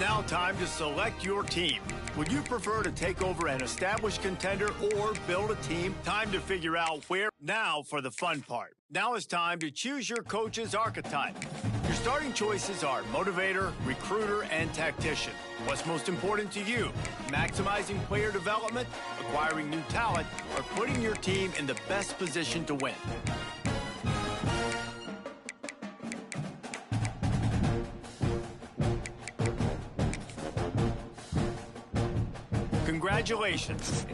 now time to select your team. Would you prefer to take over an established contender or build a team? Time to figure out where. Now for the fun part. Now it's time to choose your coach's archetype. Your starting choices are motivator, recruiter, and tactician. What's most important to you? Maximizing player development, acquiring new talent, or putting your team in the best position to win? Congratulations.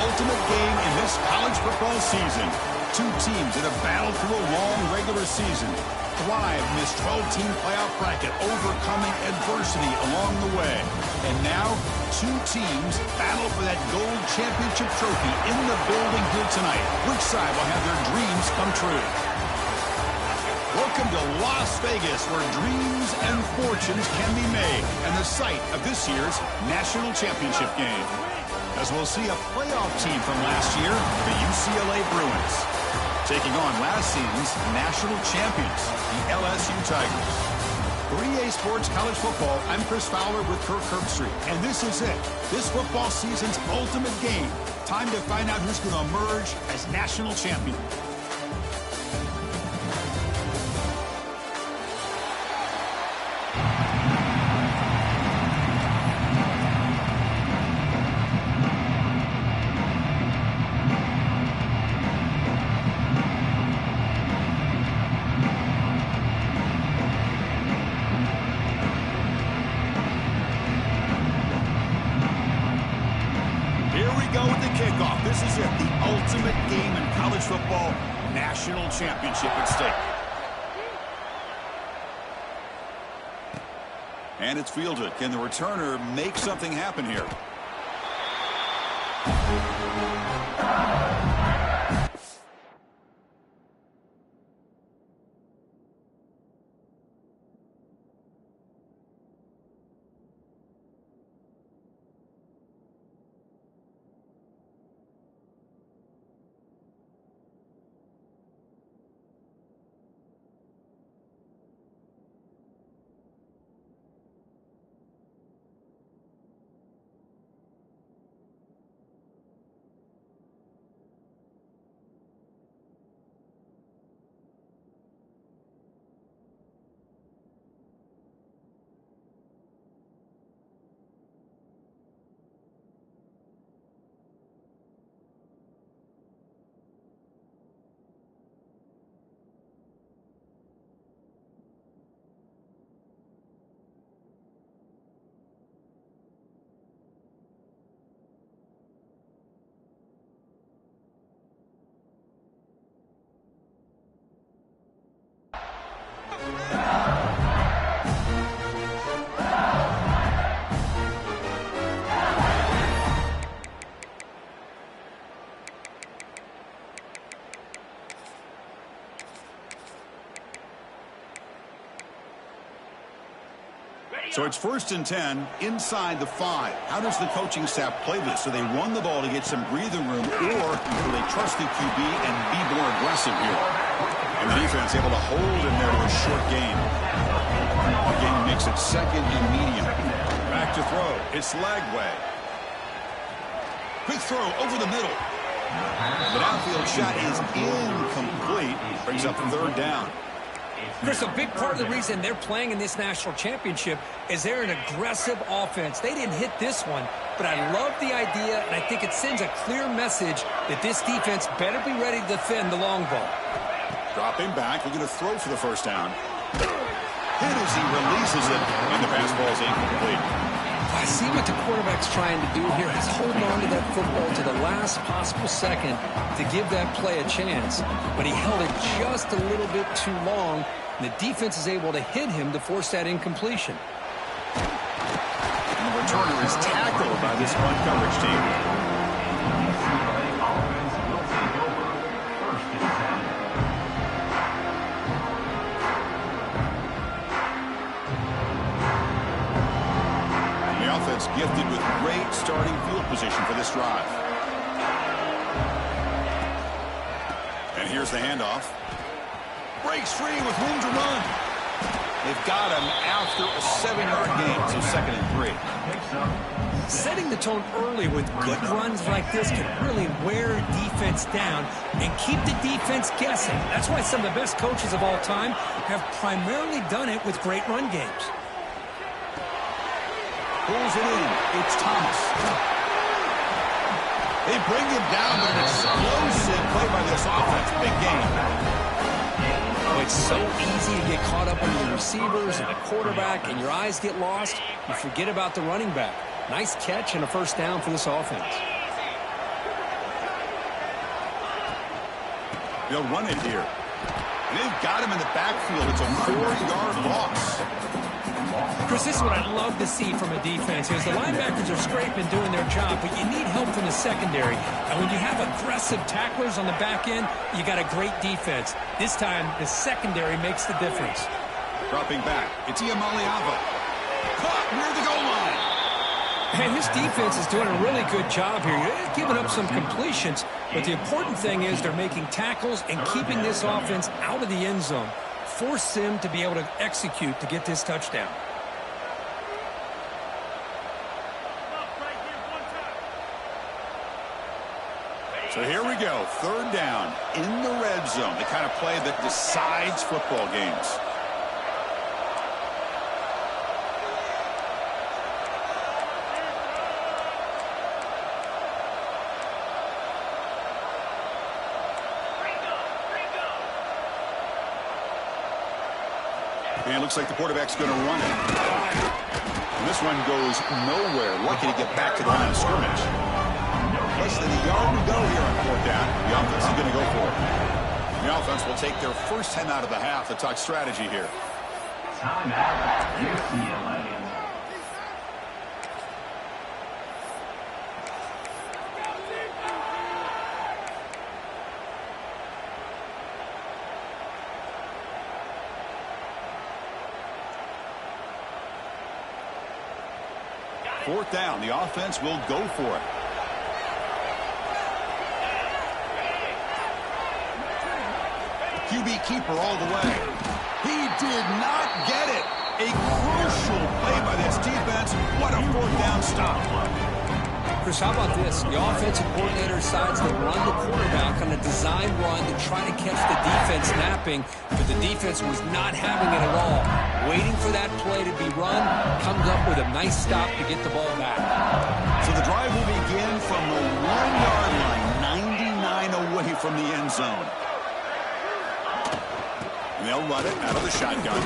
ultimate game in this college football season. Two teams that have battled through a long regular season, thrived in this 12-team playoff bracket, overcoming adversity along the way. And now, two teams battle for that gold championship trophy in the building here tonight. Which side will have their dreams come true? Welcome to Las Vegas, where dreams and fortunes can be made, and the site of this year's national championship game. As we'll see a playoff team from last year, the UCLA Bruins, taking on last season's national champions, the LSU Tigers. 3A Sports College Football, I'm Chris Fowler with Kirk Herbstreit, and this is it. This football season's ultimate game. Time to find out who's going to emerge as national champion. This is it, the ultimate game in college football, national championship at stake. And it's fielded. Can the returner make something happen here? So it's 1st and 10 inside the 5. How does the coaching staff play this? So they run the ball to get some breathing room, or do they trust the QB and be more aggressive here? And the defense able to hold him there to a short gain. The game makes it 2nd and medium. Back to throw. It's Lagway. Quick throw over the middle. The downfield shot is incomplete. Brings up 3rd down. Chris, a big part of the reason they're playing in this national championship is they're an aggressive offense. They didn't hit this one, but I love the idea, and I think it sends a clear message that this defense better be ready to defend the long ball. Dropping back, looking to throw for the 1st down. Hit as he releases it, and the pass ball is incomplete. I see what the quarterback's trying to do here is hold on to that football to the last possible second to give that play a chance. But he held it just a little bit too long, and the defense is able to hit him to force that incompletion. And the returner is tackled by this punt coverage team. Gifted with great starting field position for this drive. And here's the handoff. Breaks free with room to run. They've got him after a 7-yard gain, so 2nd and 3. Setting the tone early with good runs like this can really wear a defense down and keep the defense guessing. That's why some of the best coaches of all time have primarily done it with great run games. Pulls it in. It's Thomas. They bring him down, but an explosive play by this offense. Big game. It's so easy to get caught up on your receivers and the quarterback, and your eyes get lost. You forget about the running back. Nice catch and a 1st down for this offense. They'll run it here. And they've got him in the backfield. It's a 4-yard loss. Chris, this is what I love to see from a defense. Is the linebackers are scraping, doing their job, but you need help from the secondary. And when you have aggressive tacklers on the back end, you got a great defense. This time, the secondary makes the difference. Dropping back, it's Iamaleava. Caught near the goal line. And his defense is doing a really good job here. They're giving up some completions, but the important thing is they're making tackles and keeping this offense out of the end zone. Force them to be able to execute to get this touchdown. So here we go, 3rd down in the red zone, the kind of play that decides football games. And it looks like the quarterback's going to run it. And this one goes nowhere. Lucky to get back to the line of scrimmage. Less than a yard to go here on 4th down. The offense is going to go for it. The offense will take their first 10 out of the half to talk strategy here. Timeout, UCLA. Fourth down, the offense will go for it. QB keeper all the way. He did not get it. A crucial play by this defense. What a 4th down stop. Chris, how about this? The offensive coordinator decides to run the quarterback on a design run to try to catch the defense napping, but the defense was not having it at all. Waiting for that play to be run, comes up with a nice stop to get the ball back. So the drive will begin from the 1-yard line, 99 away from the end zone. And they'll run it out of the shotgun.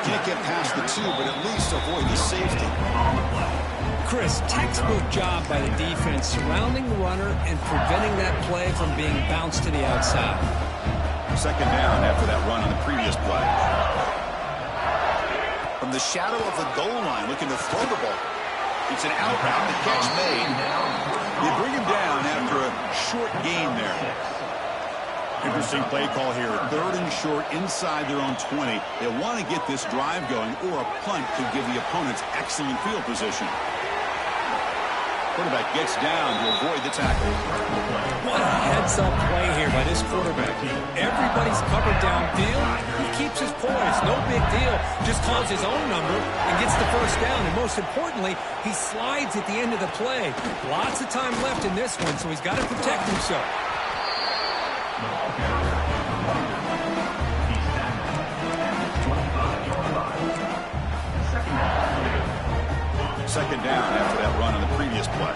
Can't get past the 2, but at least avoid the safety. Chris, textbook job by the defense surrounding the runner and preventing that play from being bounced to the outside. 2nd down after that run on the previous play. From the shadow of the goal line, looking to throw the ball. It's an out route, the catch made. They bring him down after a short gain there. Interesting play call here. 3rd and short inside their own 20. They want to get this drive going, or a punt could give the opponents excellent field position. Quarterback gets down to avoid the tackle. What a heads-up play here by this quarterback. Everybody's covered downfield. He keeps his poise. No big deal. Just calls his own number and gets the first down. And most importantly, he slides at the end of the play. Lots of time left in this one, so he's got to protect himself. Second down after that run on the previous play.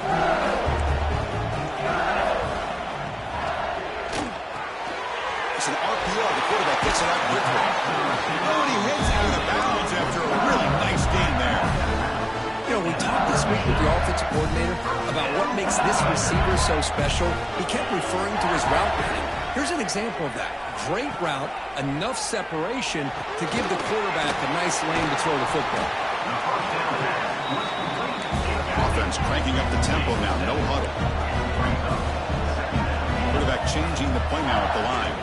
It's an RPO. The quarterback gets it out quickly. Oh, and he heads out of bounds after a really nice gain there. You know, we talked this week with the offensive coordinator about what makes this receiver so special. He kept referring to his route running. Here's an example of that. Great route, enough separation to give the quarterback a nice lane to throw the football. Offense cranking up the tempo now, no huddle. Quarterback changing the play now at the line.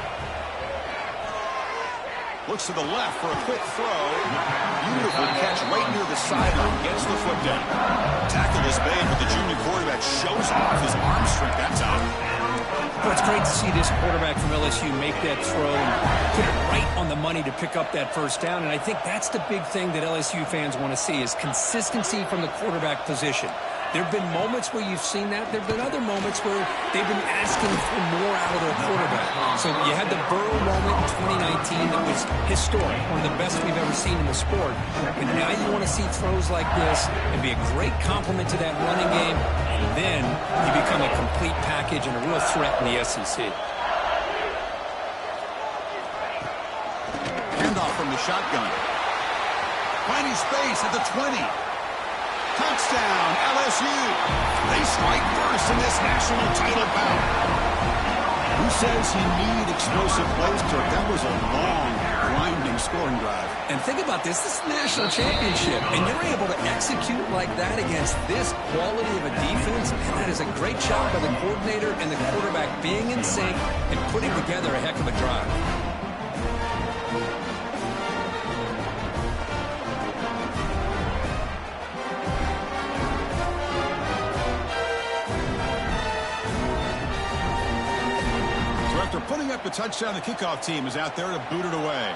Looks to the left for a quick throw. Beautiful catch right near the sideline. Gets the foot down. Tackle is made, but the junior quarterback shows off his arm strength that time. Well, it's great to see this quarterback from LSU make that throw and put it right on the money to pick up that first down. And I think that's the big thing that LSU fans want to see is consistency from the quarterback position. There have been moments where you've seen that. There have been other moments where they've been asking for more out of their quarterback. So you had the Burrow moment in 2019 that was historic, one of the best we've ever seen in the sport. And now you want to see throws like this and be a great complement to that running game. And then you become a complete package and a real threat in the SEC. Handoff from the shotgun. Finding space at the 20. Touchdown, LSU. They strike first in this national title bout. Who says you need explosive plays, Kirk? That was a long, grinding scoring drive. And think about this. This is the national championship, and you're able to execute like that against this quality of a defense. And that is a great job by the coordinator and the quarterback being in sync and putting together a heck of a drive. After putting up the touchdown, the kickoff team is out there to boot it away.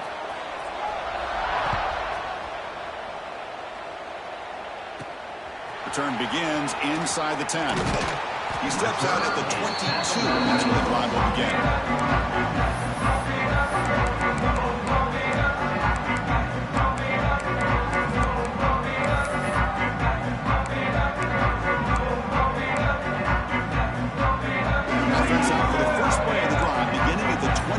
Return begins inside the 10. He steps out at the 22. That's where the drive will begin. Offense out for the first play of the drive, beginning at the 22.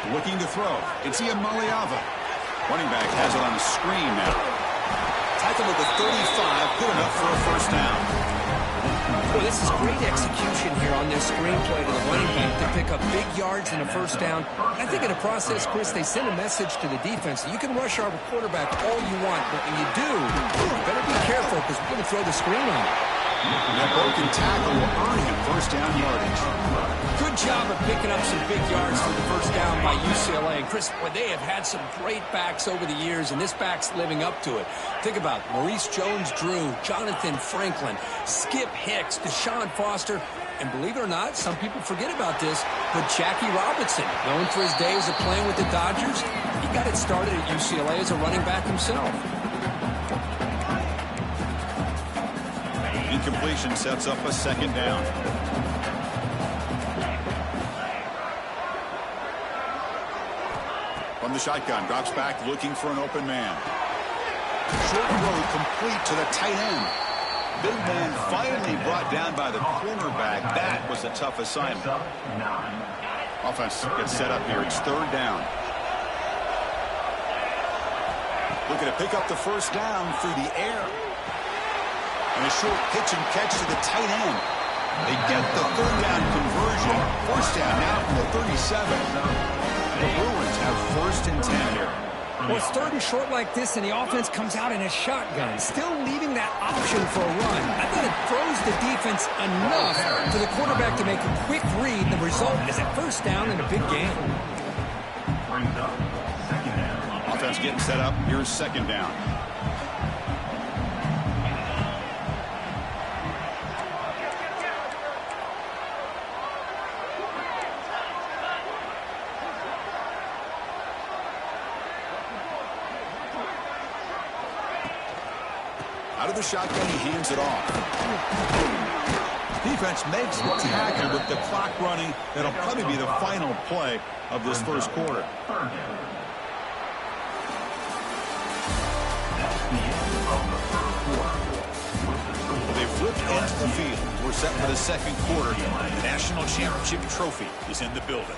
Looking to throw. It's Ucla. Running back has it on a screen now. Tackle at the 35, good enough for a first down. Well, this is great execution here on this screenplay to the running back to pick up big yards and a first down. I think in the process, Chris, they send a message to the defense. You can rush our quarterback all you want, but when you do, you better be careful because we're going to throw the screen on him. That broken tackle will earn him first down yardage. Good job of picking up some big yards for the first down by UCLA. And Chris, boy, they have had some great backs over the years, and this back's living up to it. Think about Maurice Jones-Drew, Jonathan Franklin, Skip Hicks, Deshaun Foster, and believe it or not, some people forget about this, but Jackie Robinson, known for his days of playing with the Dodgers, he got it started at UCLA as a running back himself. Incompletion sets up a second down. From the shotgun, drops back looking for an open man. Short road complete to the tight end. Big man finally brought down by the cornerback. That was a tough assignment. Offense gets set up here. It's third down. Looking to pick up the first down through the air. And a short pitch and catch to the tight end. They get the third down conversion. First down now from the 37. The Bruins have first and 10 here. Well, it's third and short like this, and the offense comes out in a shotgun, still leaving that option for a run. I thought it throws the defense enough for the quarterback to make a quick read. The result is a first down and a big gain. Offense getting set up. Here's second down. Out of the shotgun, he hands it off. Defense makes the tackle with the clock running. That'll probably be the final play of this first quarter. They flipped into the field. We're set for the second quarter. The national championship trophy is in the building.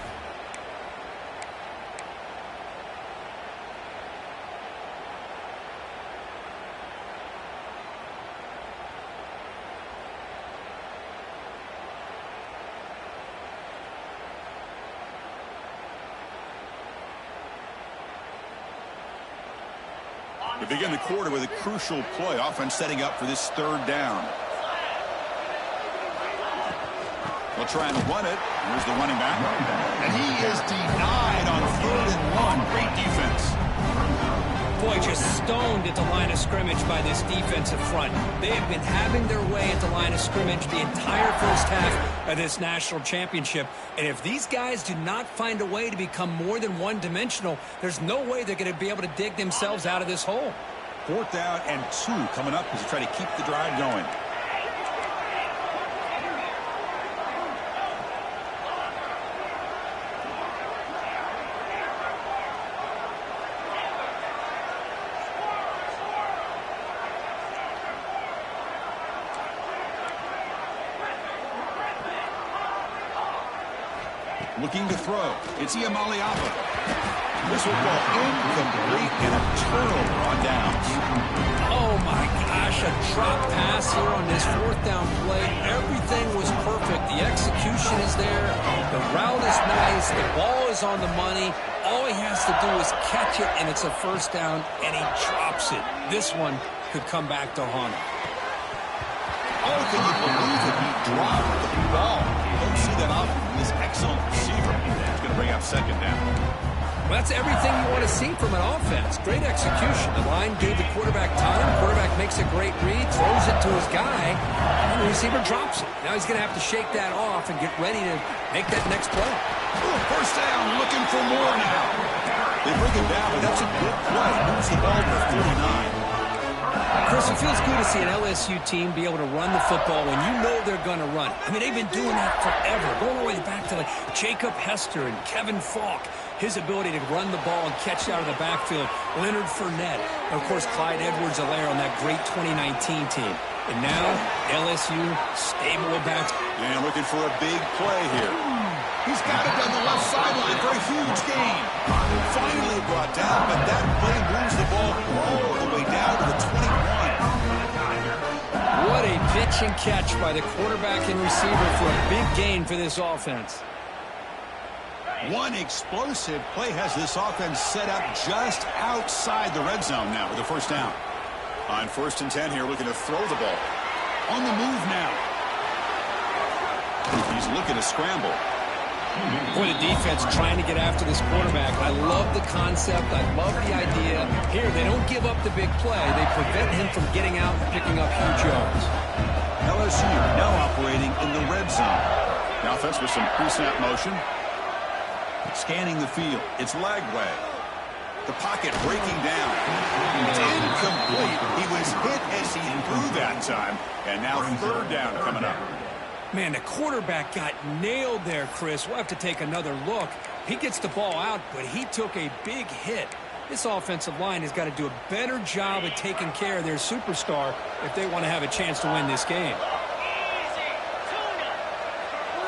We begin the quarter with a crucial play. Offense setting up for this third down. They'll try and run it. Here's the running back. And he is denied on 3rd and 1. Great defense. Boy, just stoned at the line of scrimmage by this defensive front. They have been having their way at the line of scrimmage the entire first half of this national championship. And if these guys do not find a way to become more than one-dimensional, there's no way they're going to be able to dig themselves out of this hole. 4th down and 2 coming up as they try to keep the drive going. Looking to throw. It's Ucla. This will go incomplete and a turnover on downs. Oh my gosh, a drop pass here on this fourth down play. Everything was perfect. The execution is there. The route is nice. The ball is on the money. All he has to do is catch it, and it's a first down, and he drops it. This one could come back to haunt him. Oh, can you believe it? He dropped the ball. Don't see that often from this excellent receiver. He's going to bring up second down. Well, that's everything you want to see from an offense. Great execution. The line gave the quarterback time. Quarterback makes a great read, throws it to his guy, and the receiver drops it. Now he's going to have to shake that off and get ready to make that next play. Ooh, first down, looking for more now. They bring it down, but that's a good play. Moves the ball to 39. Chris, it feels good to see an LSU team be able to run the football when you know they're going to run. I mean, they've been doing that forever, going all the way back to like Jacob Hester and Kevin Falk. His ability to run the ball and catch out of the backfield. Leonard Fournette. And, of course, Clyde Edwards-Helaire on that great 2019 team. And now, LSU, stable of backs. And looking for a big play here. He's got it down the left sideline for a huge gain. Finally brought down, but that play moves the ball all the way down to the 21. What a pitch and catch by the quarterback and receiver for a big gain for this offense. One explosive play has this offense set up just outside the red zone now with a first down. On 1st and 10 here, looking to throw the ball. On the move now. He's looking to scramble. Boy, the defense trying to get after this quarterback. I love the concept. I love the idea. Here, they don't give up the big play. They prevent him from getting out and picking up huge yards. LSU now operating in the red zone. Now offense with some pre-snap motion. Scanning the field. It's leg way. The pocket breaking down. It's incomplete. He was hit as he threw that time. And now 3rd down coming up. Man, the quarterback got nailed there, Chris. We'll have to take another look. He gets the ball out, but he took a big hit. This offensive line has got to do a better job of taking care of their superstar if they want to have a chance to win this game.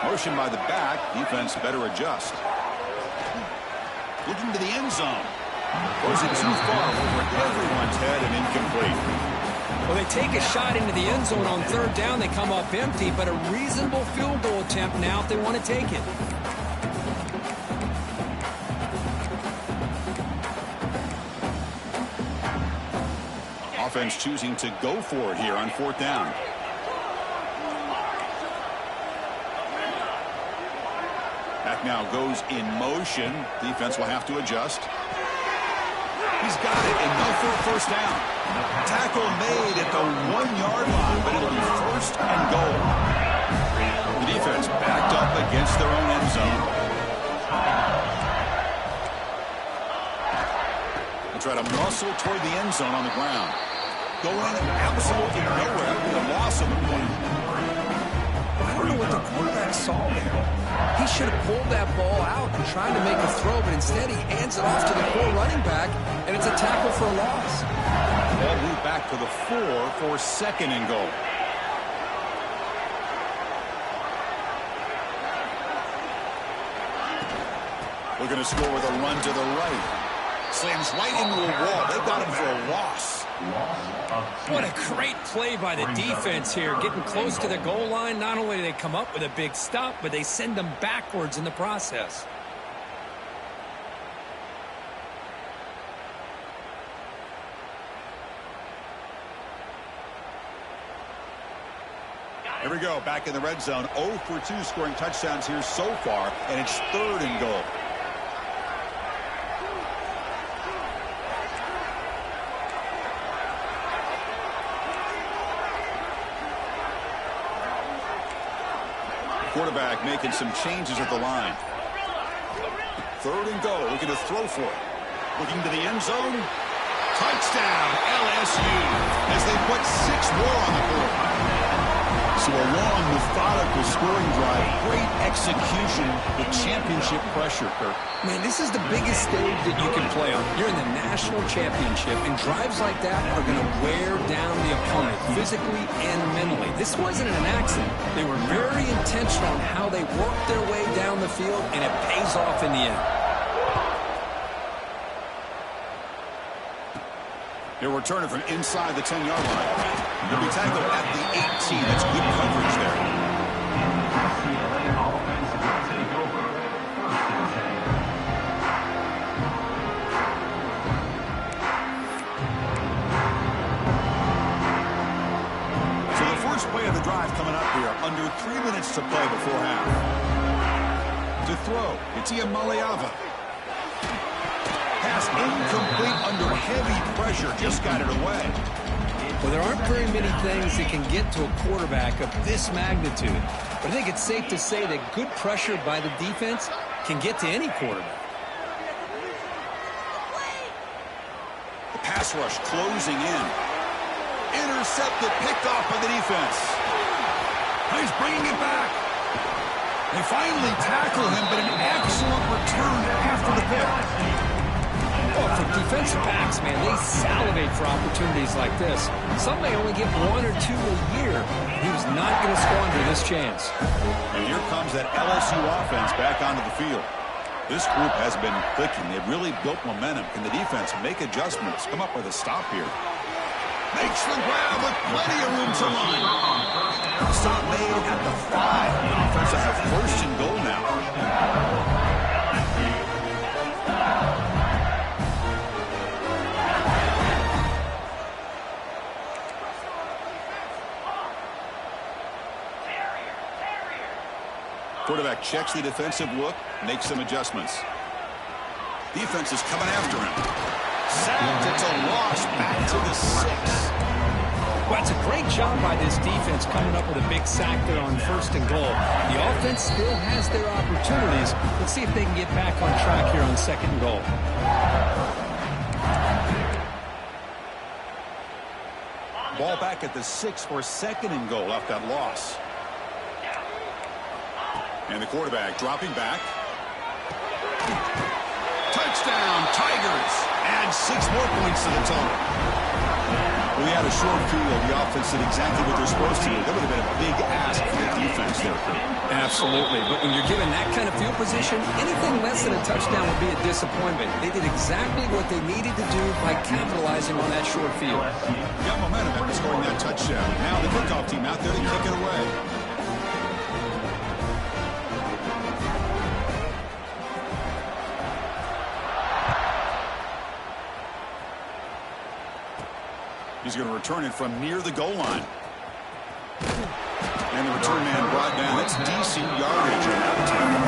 Motion by the back. Defense better adjust. Looking to the end zone. Was it too far over everyone's head and incomplete? Well, they take a shot into the end zone on 3rd down. They come up empty, but a reasonable field goal attempt now if they want to take it. Offense choosing to go for it here on 4th down. Back now goes in motion. Defense will have to adjust. He's got it, and no for a first down. Tackle made at the 1-yard line, but it'll be 1st and goal. The defense backed up against their own end zone. They try to muscle toward the end zone on the ground. Going absolutely nowhere with a loss of a point. I don't know what the quarterback saw there. He should have pulled that ball out and tried to make a throw, but instead he hands it off to the core running back, and it's a tackle for a loss. Ball moved back to the 4 for 2nd and goal. Looking to score with a run to the right. Slams right into a wall. They got him for a loss. What a great play by the defense here. Getting close to the goal line, not only do they come up with a big stop, but they send them backwards in the process. Here we go, back in the red zone. 0 for 2 scoring touchdowns here so far, and it's 3rd and goal. Quarterback making some changes at the line. 3rd and goal, looking to throw for it. Looking to the end zone. Touchdown, LSU, as they put 6 more on the board. So a long, methodical scoring drive. Great execution with championship pressure, Kirk. Man, this is the biggest stage that you can play on. You're in the national championship, and drives like that are going to wear down the opponent physically and mentally. This wasn't an accident. They were very intentional on how they worked their way down the field, and it pays off in the end. He'll return it from inside the 10-yard line. He'll be tackled at the 18. That's good coverage there. UCLA offense will take over. 1st and 10. So the first play of the drive coming up here. Under 3 minutes to play before half. To throw, it's Ucla. Pass incomplete under heavy pressure. Just got it away. Well, there aren't very many things that can get to a quarterback of this magnitude. But I think it's safe to say that good pressure by the defense can get to any quarterback. The pass rush closing in. Intercepted, picked off by the defense. He's bringing it back. They finally tackle him, but an excellent return after the pick. Oh, for defensive backs, man, they salivate for opportunities like this. Some may only get 1 or 2 a year. He was not going to squander this chance. And here comes that LSU offense back onto the field. This group has been clicking. They've really built momentum. Can the defense make adjustments? Come up with a stop here. Makes the grab with plenty of room to run. Stop made at the 5. The offense will have 1st and goal now. Quarterback checks the defensive look, makes some adjustments. Defense is coming after him. Sacked, it's a loss, back to the 6. Well, it's a great job by this defense coming up with a big sack there on 1st and goal. The offense still has their opportunities. Let's see if they can get back on track here on 2nd and goal. Ball back at the 6 for 2nd and goal off that loss. And the quarterback dropping back. Touchdown, Tigers. And 6 more points to the total. We had a short field. The offense did exactly what they're supposed to do. That would have been a big ask for the defense there, Kurt. Absolutely. But when you're given that kind of field position, anything less than a touchdown would be a disappointment. They did exactly what they needed to do by capitalizing on that short field. Got momentum after scoring that touchdown. Now the kickoff team out there to kick it away. He's going to return it from near the goal line. And the return man brought down. That's decent yardage on that time.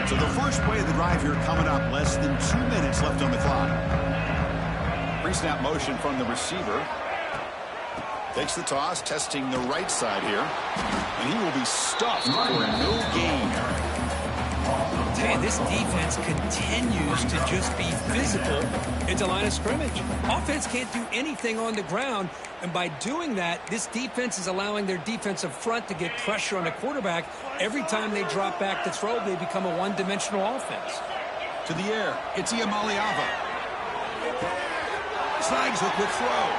So the first play of the drive here coming up. Less than 2 minutes left on the clock. Pre-snap motion from the receiver. Takes the toss, testing the right side here. And he will be stuffed for no gain. Hey, this defense continues to just be physical at the line of scrimmage. Offense can't do anything on the ground, and by doing that, this defense is allowing their defensive front to get pressure on the quarterback. Every time they drop back to throw, they become a one-dimensional offense. To the air, it's Ucla. Snags a quick throw.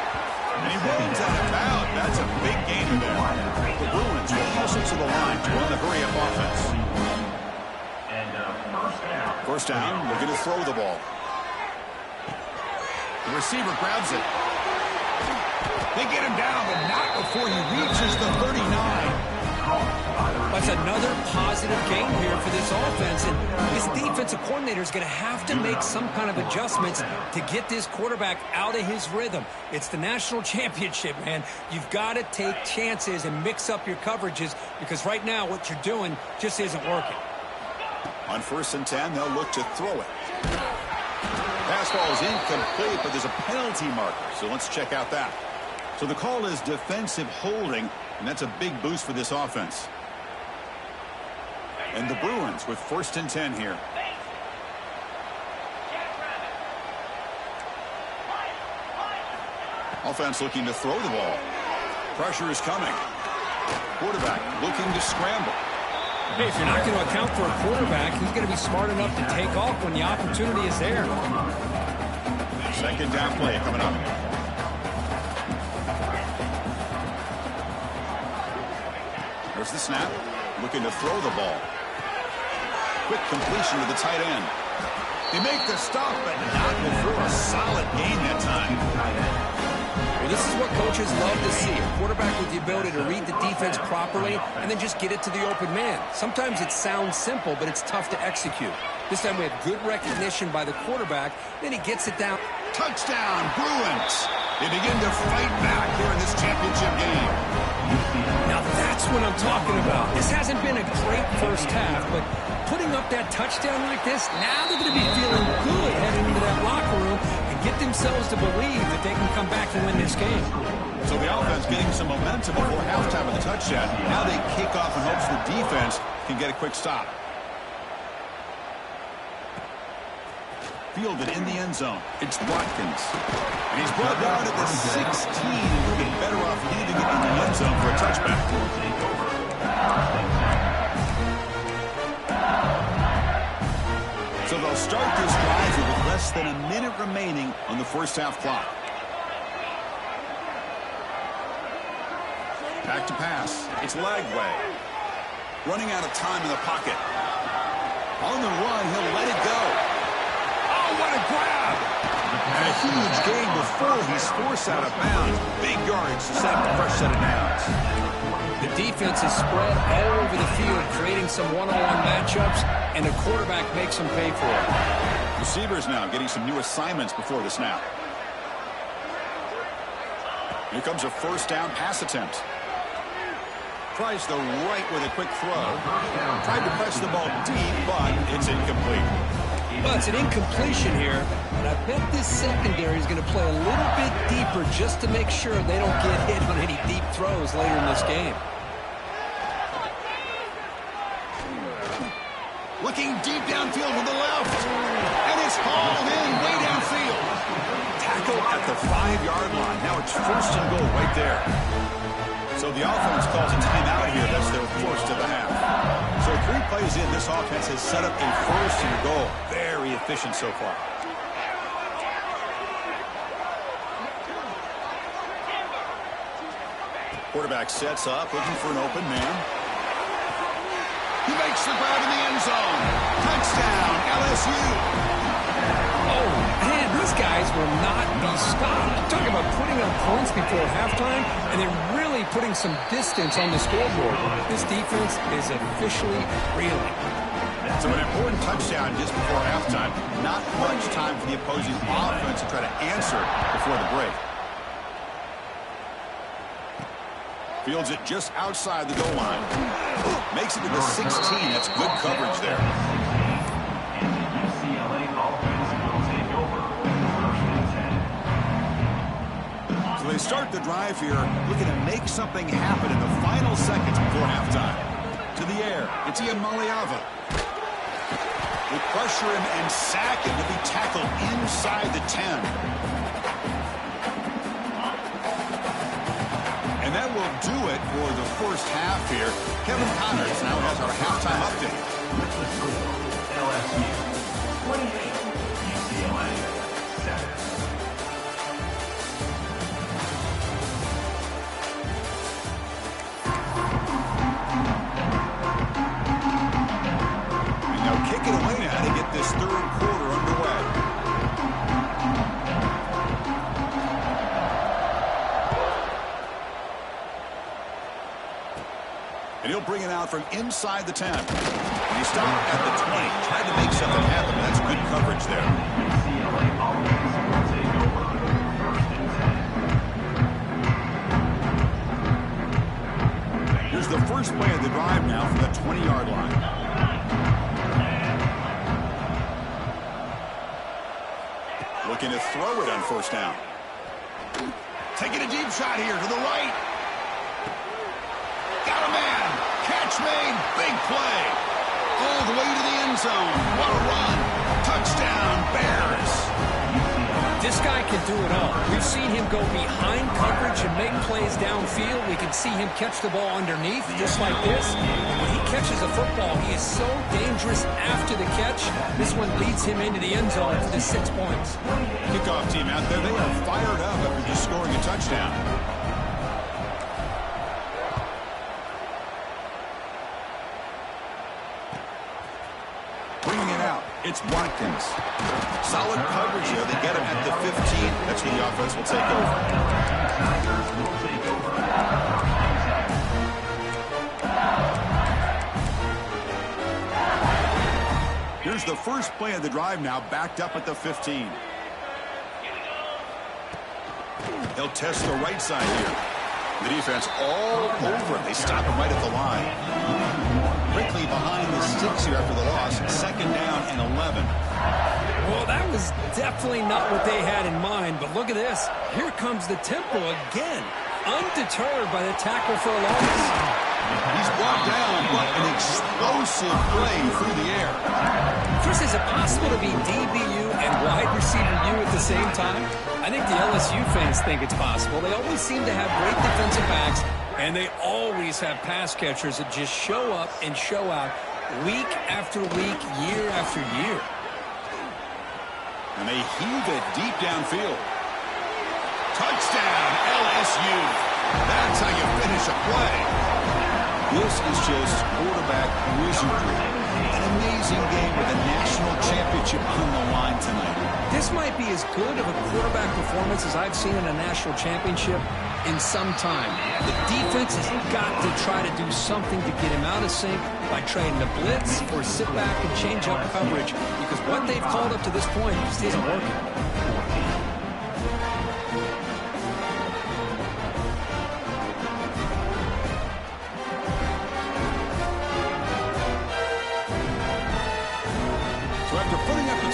And he runs out of bounds. That's a big gain there. The Bruins will hustle to the line to run the hurry-up offense. First down, looking to throw the ball. The receiver grabs it. They get him down, but not before he reaches the 39. That's another positive game here for this offense, and this defensive coordinator is going to have to make some kind of adjustments to get this quarterback out of his rhythm. It's the national championship, man. You've got to take chances and mix up your coverages, because right now what you're doing just isn't working. On 1st and 10, they'll look to throw it. Pass ball is incomplete, but there's a penalty marker, so let's check out that. So the call is defensive holding, and that's a big boost for this offense. And the Bruins with 1st and 10 here. Offense looking to throw the ball. Pressure is coming. Quarterback looking to scramble. Hey, if you're not going to account for a quarterback, he's going to be smart enough to take off when the opportunity is there. 2nd down play coming up. There's the snap. Looking to throw the ball. quick completion to the tight end. They make the stop, but not before a solid gain that time. Well, this is what coaches love to see. A quarterback with the ability to read the defense properly and then just get it to the open man. Sometimes it sounds simple, but it's tough to execute. This time we have good recognition by the quarterback. Then he gets it down. Touchdown, Bruins. They begin to fight back here in this championship game. Now that's what I'm talking about. This hasn't been a great first half, but putting up that touchdown like this, now they're going to be feeling good heading into that locker room and get themselves to believe that they can come back and win this game. So the offense getting some momentum before halftime with the touchdown. Now they kick off in hopes the defense can get a quick stop. Fielded in the end zone. It's Watkins. And he's brought down at the 16. He'll be better off leaving it in the end zone for a touchback. So they'll start this drive with less than a minute remaining on the first half clock. Back to pass. It's Lagway. Running out of time in the pocket. On the run, he'll let it go. Oh, what a grab! And a huge gain before he's forced out of bounds. Big yards to set up a fresh set of downs. The defense is spread all over the field, creating some one-on-one matchups, and the quarterback makes them pay for it. Receivers now getting some new assignments before the snap. Here comes a first down pass attempt. Tries the right with a quick throw. Tried to press the ball deep, but it's incomplete. Well, it's an incompletion here, but I bet this secondary is going to play a little bit deeper just to make sure they don't get hit on any deep throws later in this game. Looking deep downfield with the left. And it's hauled in way downfield. Tackle at the 5-yard line. Now it's first and goal right there. So the offense calls a timeout here. That's their first of the half. So 3 plays in, this offense has set up a first and goal. Very efficient so far. Quarterback sets up, looking for an open man. He makes the grab in the end zone. Touchdown, LSU. Oh, man, these guys will not be stopped. Talk about putting up points before halftime, and they're really putting some distance on the scoreboard. This defense is officially reeling. So an important touchdown just before halftime. Not much time for the opposing offense to try to answer before the break. Fields it just outside the goal line. Makes it to the 16. That's good coverage there. So they start the drive here, looking to make something happen in the final seconds before halftime. To the air, it's Ian Maliava. They pressure him and sack him to be tackled inside the 10. And that will do it for the first half here. Kevin Connors now has our halftime update. LSU 28, UCLA 7. And they'll kick it away now to get this third quarter underway. And he'll bring it out from inside the 10. And he stopped at the 20. Tried to make something happen. That's good coverage there. UCLA offense will take over first and 10. Here's the first play of the drive now from the 20-yard line. Looking to throw it on first down. Taking a deep shot here to the right. Got a man. Catch made. Big play. All the way to the end zone. What a run. Touchdown, Bears. This guy can do it all. We've seen him go behind coverage and make plays downfield. We can see him catch the ball underneath, just like this. And when he catches a football, he is so dangerous after the catch. This one leads him into the end zone for the 6 points. Kickoff team out there. They are fired up after just scoring a touchdown. It's Watkins. Solid coverage here. They get him at the 15. That's where the offense will take over. Here's the first play of the drive now, backed up at the 15. They'll test the right side here. The defense all over it. They stop him right at the line. Quickly behind the sticks here after the loss. 2nd down and 11. Well, that was definitely not what they had in mind, but look at this. Here comes the tempo again. Undeterred by the tackle for a loss. He's brought down, but an explosive play through the air. Chris, is it possible to be DBU and wide receiver U at the same time? I think the LSU fans think it's possible. They always seem to have great defensive backs, and they always have pass catchers that just show up and show out week after week, year after year. And they heave it deep downfield. Touchdown, LSU. That's how you finish a play. This is just quarterback wizardry. An amazing game with a national championship on the line tonight. This might be as good of a quarterback performance as I've seen in a national championship in some time. The defense has got to try to do something to get him out of sync by trying to blitz or sit back and change up coverage, because what they've called up to this point just isn't working.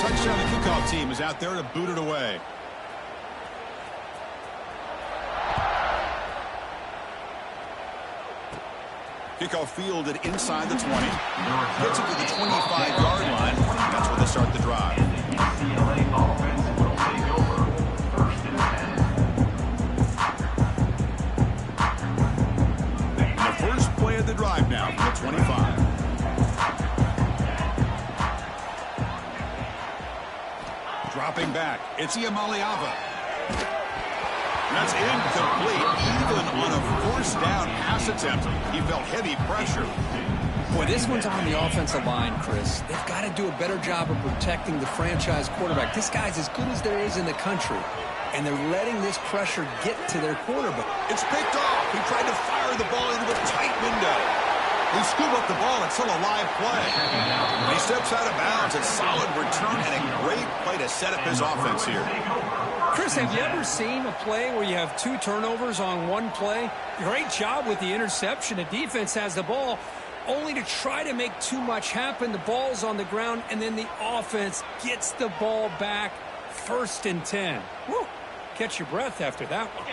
Touchdown, the kickoff team is out there to boot it away. Kickoff fielded inside the 20. Gets it to the 25-yard line. That's where they start the drive. UCLA offense will take over 1st and 10. The first play of the drive now from the 25. Dropping back, it's Iamaleava. That's incomplete. Even on a 4th down pass attempt, he felt heavy pressure. Boy, this one's on the offensive line, Chris. They've got to do a better job of protecting the franchise quarterback. This guy's as good as there is in the country, and they're letting this pressure get to their quarterback. It's picked off. He tried to fire the ball into a tight window. He scooped up the ball. It's still a live play. He steps out of bounds. A solid return and a great play to set up his offense here. Chris, have you ever seen a play where you have 2 turnovers on one play? Great job with the interception. The defense has the ball, only to try to make too much happen. The ball's on the ground, and then the offense gets the ball back. 1st and 10. Woo! Catch your breath after that one.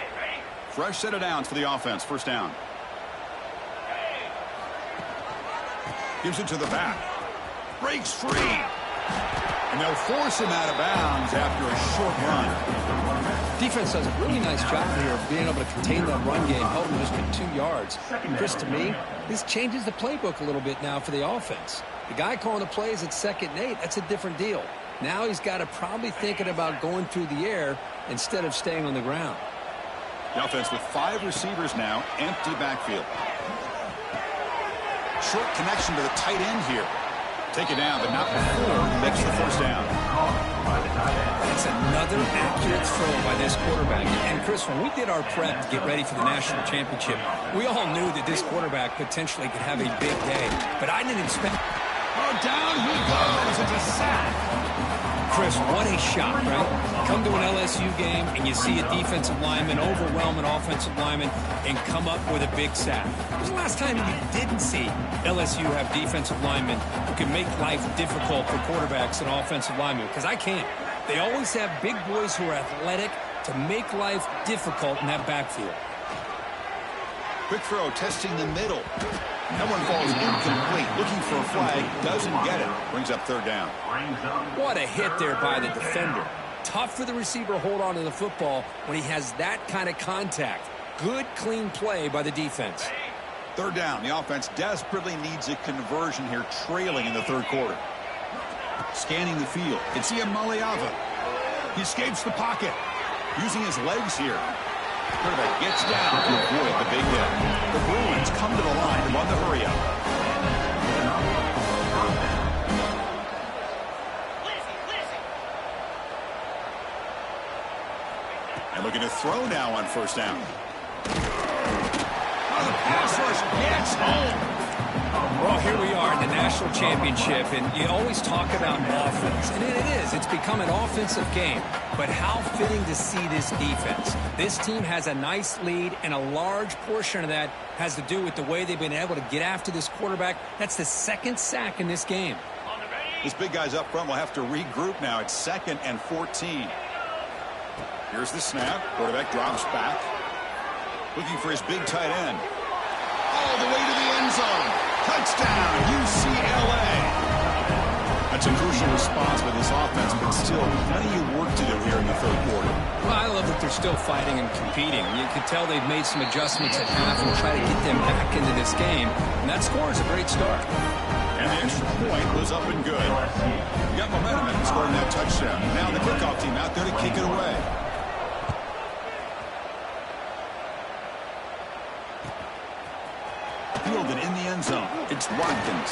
Fresh set of downs for the offense. 1st down. Gives it to the back. Breaks free. And they'll force him out of bounds after a short run. Defense does a really nice job here of being able to contain that run game, held him just to 2 yards. Chris, to me, this changes the playbook a little bit now for the offense. The guy calling the plays at 2nd and 8, that's a different deal. Now he's got to probably thinking about going through the air instead of staying on the ground. The offense with 5 receivers now, empty backfield. Short connection to the tight end here. Take it down, but not before he makes the 1st down. That's another accurate throw by this quarterback. And, Chris, when we did our prep to get ready for the national championship, we all knew that this quarterback potentially could have a big day. But I didn't expect... Oh, down he goes. It's a sack. Chris, what a shot, right? Come to an LSU game and you see a defensive lineman overwhelm an offensive lineman and come up with a big sack. When was the last time you didn't see LSU have defensive linemen who can make life difficult for quarterbacks and offensive linemen? Because I can't. They always have big boys who are athletic to make life difficult in that backfield. Quick throw, testing the middle. That one falls incomplete. Looking for a flag, doesn't get it. Brings up 3rd down. What a hit there by the defender. Tough for the receiver to hold on to the football when he has that kind of contact. Good, clean play by the defense. 3rd down. The offense desperately needs a conversion here, trailing in the 3rd quarter. Scanning the field. It's Iamaleava. He escapes the pocket. Using his legs here. Quarterback gets down to avoid the big hit. The Bruins come to the line to run the hurry-up. And looking to throw now on first down. Oh, the pass rush gets home. Well, here we are in the national championship, and you always talk about offense. And it is. It's become an offensive game. But how fitting to see this defense. This team has a nice lead, and a large portion of that has to do with the way they've been able to get after this quarterback. That's the second sack in this game. This big guy's up front will have to regroup now. It's 2nd and 14. Here's the snap. Quarterback drops back. Looking for his big tight end. All the way to the end zone. Touchdown, UCLA. That's a crucial response by this offense, but still plenty of work to do here in the third quarter. Well, I love that they're still fighting and competing. You can tell they've made some adjustments at half and try to get them back into this game. And that score is a great start. And the extra point was up and good. You got momentum and scoring that touchdown. Now the kickoff team out there to kick it away. Fielded in the end zone. It's Watkins.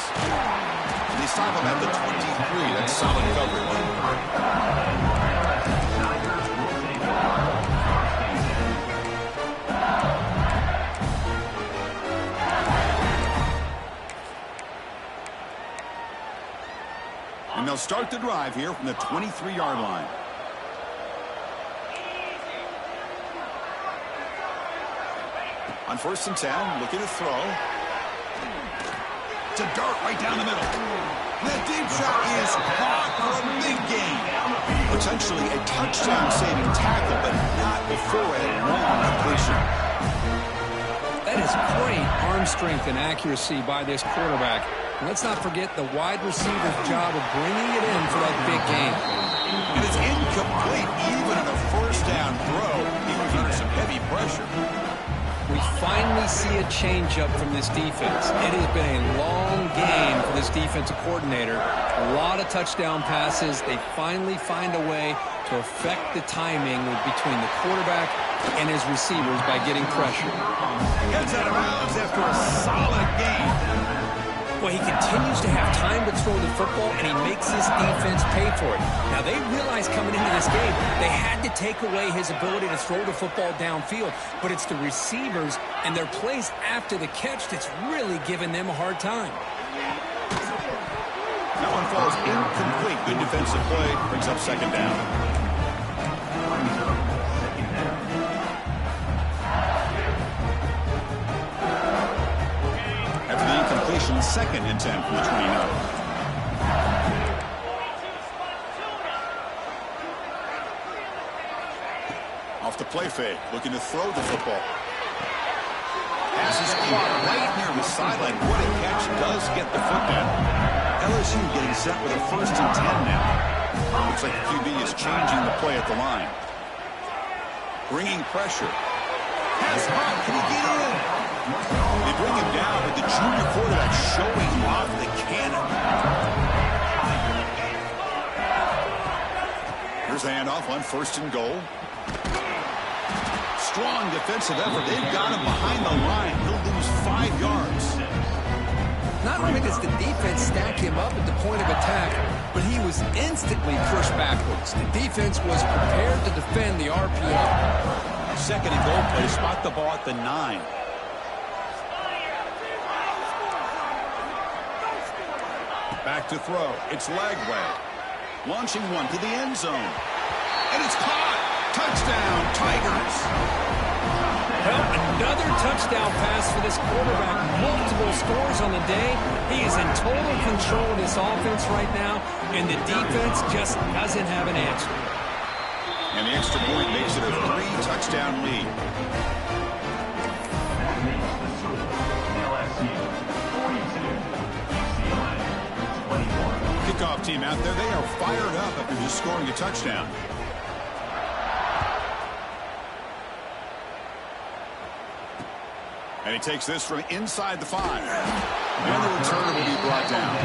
They stop him at the 23. That's solid coverage. And they'll start the drive here from the 23-yard line. On 1st and 10, looking to throw. It's a dart right down the middle. That deep shot is caught for a big gain. Potentially a touchdown-saving tackle, but not before a long completion. That is great arm strength and accuracy by this quarterback. And let's not forget the wide receiver's job of bringing it in for that big gain. And it's incomplete even on a first down throw. He was under some heavy pressure. We finally see a changeup from this defense. It has been a long game for this defensive coordinator. A lot of touchdown passes. They finally find a way to affect the timing between the quarterback and his receivers by getting pressure. Gets out of bounds after a solid game. Well, he continues to have time to throw the football, and he makes his defense pay for it. Now, they realized coming into this game they had to take away his ability to throw the football downfield, but it's the receivers and their plays after the catch that's really giving them a hard time. That one falls incomplete. Good defensive play. Brings up 2nd down. After the incompletion, 2nd and 10 from the 29. Off the play fake, looking to throw the football. Pass is caught right near the sideline. What a catch, does get the foot down. LSU getting set with a 1st and 10 now. Looks like the QB is changing the play at the line. Bringing pressure. Pass caught, can he get in? They bring him down, but the junior quarterback showing off the cannon. Here's the handoff on 1st and goal. Strong defensive effort. They've got him behind the line. He'll lose 5 yards. Not only does the defense stack him up at the point of attack, but he was instantly pushed backwards. The defense was prepared to defend the RPO. 2nd and goal play. Spot the ball at the 9. Back to throw. It's Lagway. Launching one to the end zone. And it's caught. Touchdown, Tigers. Well, another touchdown pass for this quarterback. Multiple scores on the day. He is in total control of this offense right now, and the defense just doesn't have an answer. And the extra point makes it a 3-touchdown lead. Kickoff team out there, they are fired up after just scoring a touchdown. And he takes this from inside the 5. And the return will be brought down.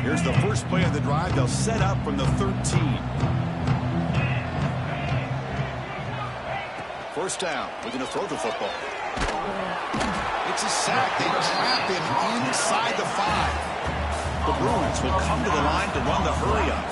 Here's the first play of the drive. They'll set up from the 13. 1st down. We're going to throw the football. It's a sack. They trap him inside the 5. The Bruins will come to the line to run the hurry-up.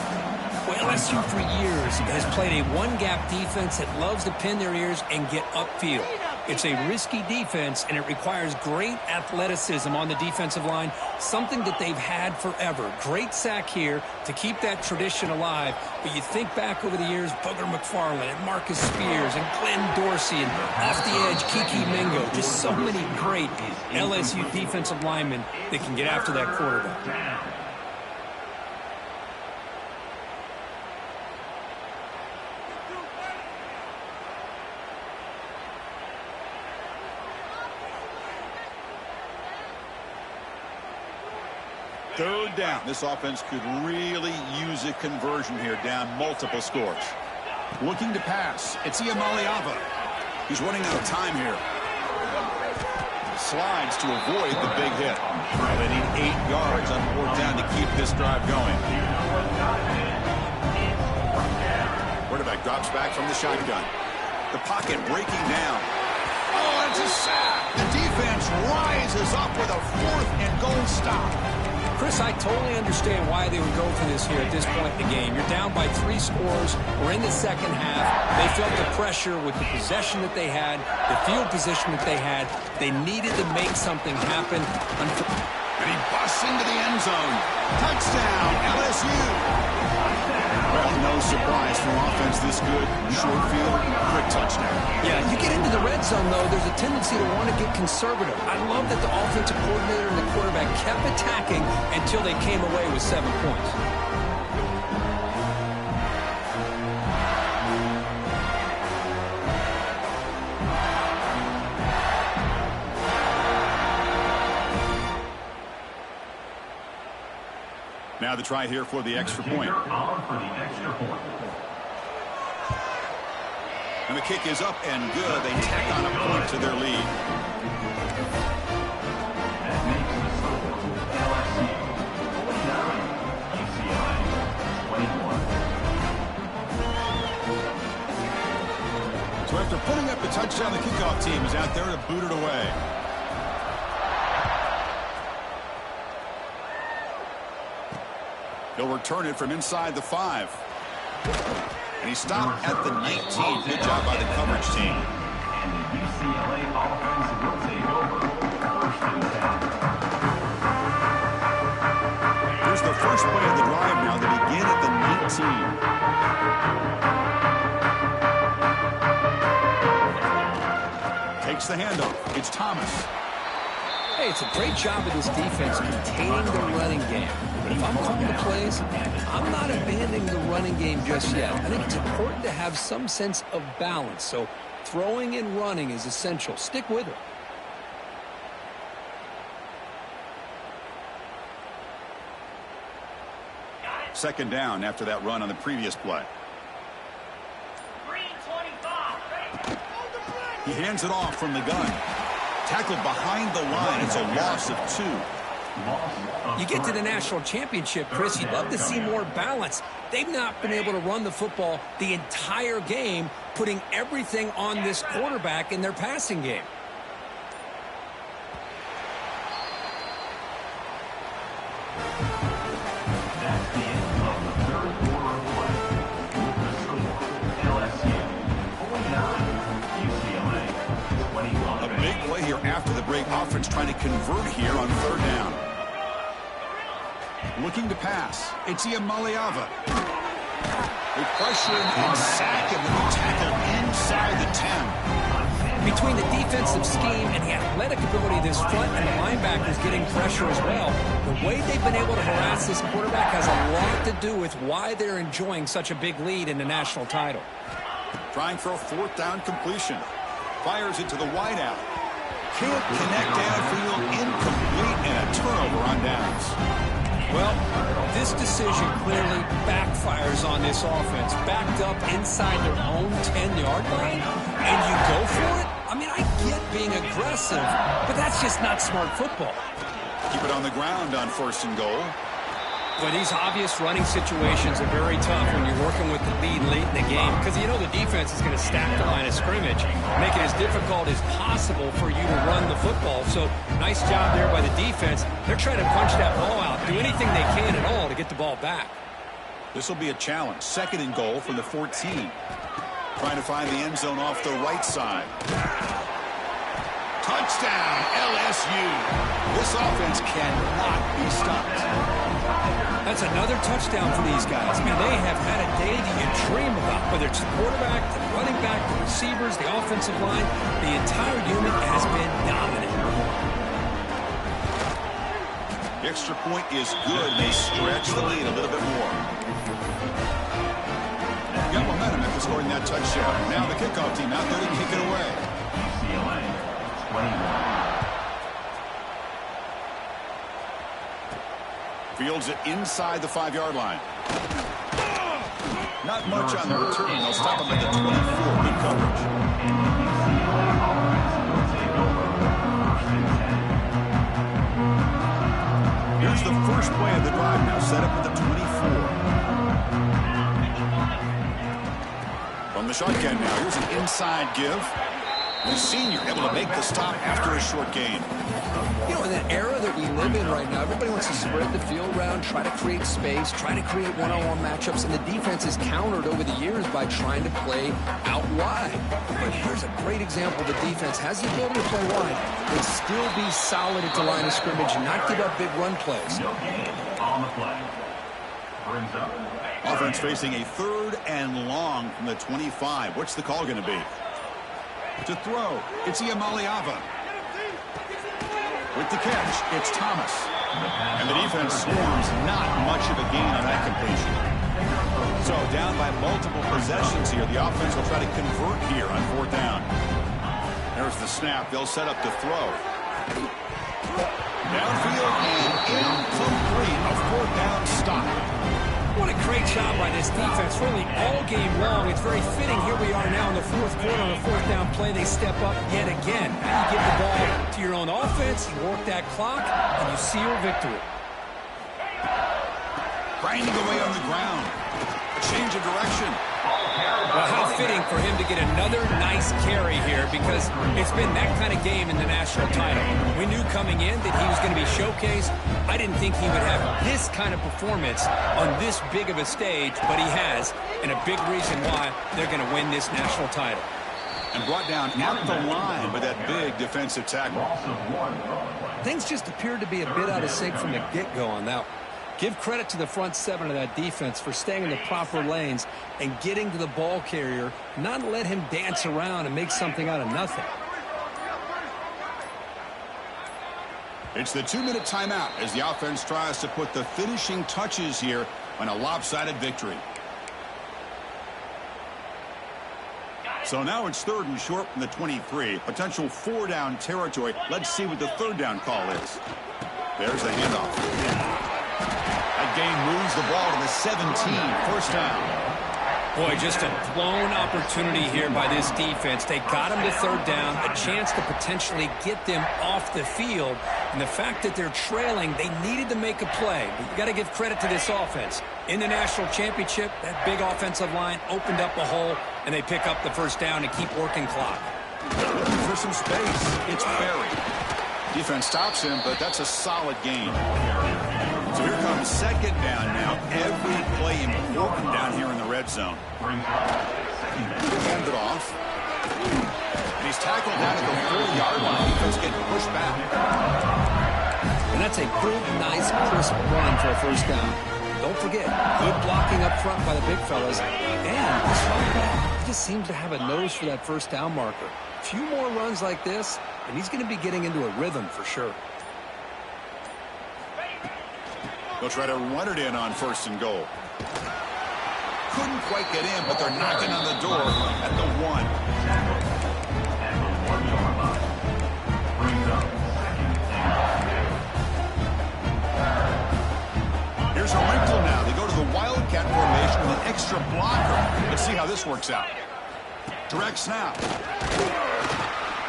Well, LSU for years has played a one-gap defense that loves to pin their ears and get upfield. It's a risky defense, and it requires great athleticism on the defensive line, something that they've had forever. Great sack here to keep that tradition alive. But you think back over the years, Booger McFarland and Marcus Spears and Glenn Dorsey and off the edge, Kiki Mingo. Just so many great LSU defensive linemen that can get after that quarterback. Third down. This offense could really use a conversion here, down multiple scores. Looking to pass. It's Iamaleava. He's running out of time here. Slides to avoid the big hit. Well, they need 8 yards on 4th down to keep this drive going. Quarterback drops back from the shotgun. The pocket breaking down. Oh, it's a sack. The defense rises up with a 4th and goal stop. Chris, I totally understand why they would go for this here at this point in the game. You're down by 3 scores. We're in the second half. They felt the pressure with the possession that they had, the field position that they had. They needed to make something happen. And he busts into the end zone. Touchdown, LSU. Well, no surprise from offense this good. Short field, quick touchdown. Yeah, you get into the red zone, though, there's a tendency to want to get conservative. I love that the offensive coordinator and the quarterback kept attacking until they came away with 7 points. Now the try here for the extra point. And the kick is up and good. They tack on a point to their lead. That makes the score LSU 49, UCLA 21. So after putting up the touchdown, the kickoff team is out there to boot it away. He'll return it from inside the 5. And he stopped at the 19. Good job by the coverage team. And the UCLA offense will take over 1st and 10. Here's the first play of the drive now. They begin at the 19. Takes the handoff. It's Thomas. Hey, it's a great job of this defense containing the running game. But if I'm calling the plays, I'm not abandoning the running game just yet. I think it's important to have some sense of balance. So throwing and running is essential. Stick with it. Second down after that run on the previous play. He hands it off from the gun. Tackled behind the line. It's a loss of 2. You get to the national championship, Chris, you'd love to see more balance. They've not been able to run the football the entire game, putting everything on this quarterback in their passing game. That's the end of the 3rd quarter of play. The score LSU 49, UCLA 21. A big play here after the break. Offense trying to convert here on 3rd down. Looking to pass. It's Iamaleava. They pressure him and sack him, and they tackle inside the 10. Between the defensive scheme and the athletic ability of this front and the linebackers getting pressure as well, the way they've been able to harass this quarterback has a lot to do with why they're enjoying such a big lead in the national title. Trying for a 4th down completion. Fires it to the wideout. Can't connect downfield, incomplete, and a turnover on downs. Well, this decision clearly backfires on this offense. Backed up inside their own 10-yard line, and you go for it? I mean, I get being aggressive, but that's just not smart football. Keep it on the ground on 1st and goal. Well, these obvious running situations are very tough when you're working with the lead late in the game because you know the defense is going to stack the line of scrimmage, make it as difficult as possible for you to run the football. So nice job there by the defense. They're trying to punch that ball out, do anything they can at all to get the ball back. This will be a challenge. 2nd and goal from the 14. Trying to find the end zone off the right side. Touchdown, LSU. This offense cannot be stopped. That's another touchdown for these guys. I mean, they have had a day that you dream about, whether it's the quarterback, the running back, the receivers, the offensive line. The entire unit has been dominant. The extra point is good. They stretch the lead a little bit more. Got momentum after scoring that touchdown. Now the kickoff team out there to kick it away. UCLA 21. Fields it inside the 5-yard line. Not much on the return. They'll stop him at the 24. Good coverage. Here's the first play of the drive now, set up at the 24. From the shotgun now, here's an inside give. The senior able to make the stop after a short gain. You know, in that era that we live in right now, everybody wants to spread the field around, try to create space, try to create one-on-one matchups, and the defense is countered over the years by trying to play out wide. But here's a great example. The defense has the ability to play wide, but still be solid at the line of scrimmage, not give up big run plays. No gain on the play. Brings up. Offense facing a 3rd and long from the 25. What's the call going to be? To throw, it's Iamaleava. With the catch, it's Thomas. And the defense swarms, not much of a gain on that completion. So down by multiple possessions here. The offense will try to convert here on 4th down. There's the snap. They'll set up to throw. Downfield and incomplete. A 4th down stop. What a great job by this defense, really all game long. It's very fitting. Here we are now in the 4th quarter on a 4th down play. They step up yet again. Now you give the ball to your own offense, you work that clock, and you seal victory. Grinding away on the ground. A change of direction. Well, how fitting for him to get another nice carry here because it's been that kind of game in the national title. We knew coming in that he was going to be showcased. I didn't think he would have this kind of performance on this big of a stage, but he has, and a big reason why they're going to win this national title. And brought down at the line with that big defensive tackle. Things just appeared to be a bit out of sync from the get-go on that one. Give credit to the front 7 of that defense for staying in the proper lanes and getting to the ball carrier, not let him dance around and make something out of nothing. It's the 2-minute timeout as the offense tries to put the finishing touches here on a lopsided victory. So now it's 3rd and short from the 23. Potential 4-down territory. Let's see what the 3rd down call is. There's the handoff. That game moves the ball to the 17. 1st down. Boy, just a blown opportunity here by this defense. They got him to 3rd down, a chance to potentially get them off the field. And the fact that they're trailing, they needed to make a play. But you got to give credit to this offense. In the national championship, that big offensive line opened up a hole, and they pick up the 1st down and keep working clock. Looking for some space. It's Berry. Defense stops him, but that's a solid gain. So here comes 2nd down now. Every play important down here in the red zone. Hand it off. And he's tackled down at the 4-yard line. Defense getting pushed back. And that's a good, nice, crisp run for a 1st down. Don't forget, good blocking up front by the big fellas. And this running back just seems to have a nose for that 1st down marker. A few more runs like this, and he's going to be getting into a rhythm for sure. They'll try to run it in on 1st and goal. Couldn't quite get in, but they're knocking on the door at the 1. Here's a wrinkle now. They go to the Wildcat formation with an extra blocker. Let's see how this works out. Direct snap.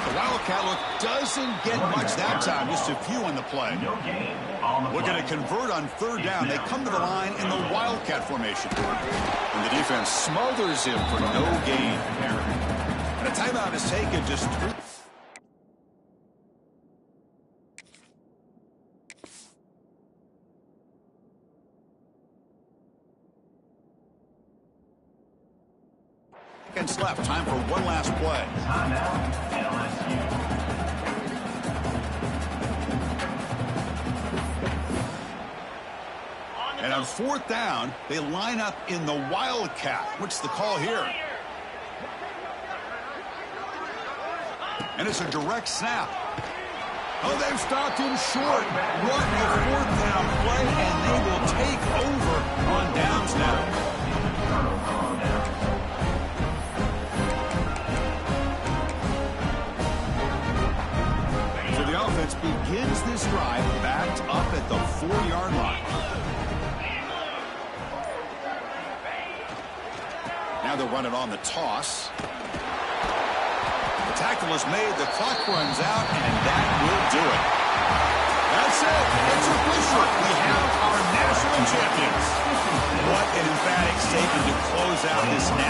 The Wildcat look doesn't get much that time, just a few on the play. No gain on the Looking play. to convert on third down. They come to the line in the Wildcat formation. And the defense smothers him for no gain. And a timeout is taken just 3. Seconds left. Time for one last play. Timeout, LSU. And on fourth down, they line up in the Wildcat. What's the call here? And it's a direct snap. Oh, they've stopped him short. What a fourth down play, and they will take over on downs now. So the offense begins this drive backed up at the 4-yard line. Now they'll run it on the toss. The tackle is made. The clock runs out.